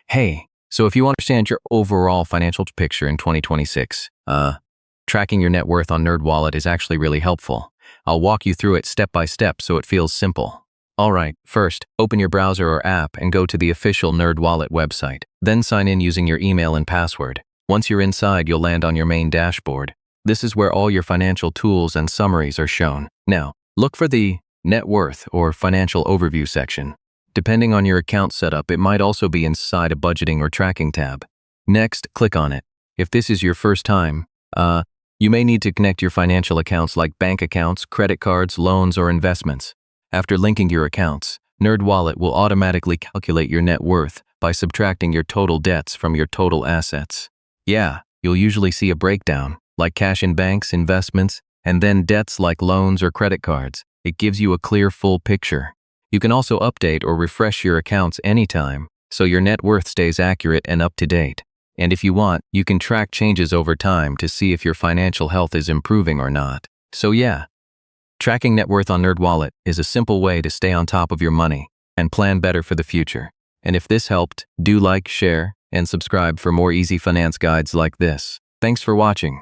Hey, so if you understand your overall financial picture in 2026, tracking your net worth on NerdWallet is actually really helpful. I'll walk you through it step by step so it feels simple. Alright, first, open your browser or app and go to the official NerdWallet website. Then sign in using your email and password. Once you're inside, you'll land on your main dashboard. This is where all your financial tools and summaries are shown. Now, look for the Net Worth or Financial Overview section. Depending on your account setup, it might also be inside a budgeting or tracking tab. Next, click on it. If this is your first time, you may need to connect your financial accounts like bank accounts, credit cards, loans, or investments. After linking your accounts, NerdWallet will automatically calculate your net worth by subtracting your total debts from your total assets. Yeah, you'll usually see a breakdown, like cash in banks, investments, and then debts like loans or credit cards. It gives you a clear, full picture. You can also update or refresh your accounts anytime, so your net worth stays accurate and up to date. And if you want, you can track changes over time to see if your financial health is improving or not. So yeah, tracking net worth on NerdWallet is a simple way to stay on top of your money and plan better for the future. And if this helped, do like, share, and subscribe for more easy finance guides like this. Thanks for watching.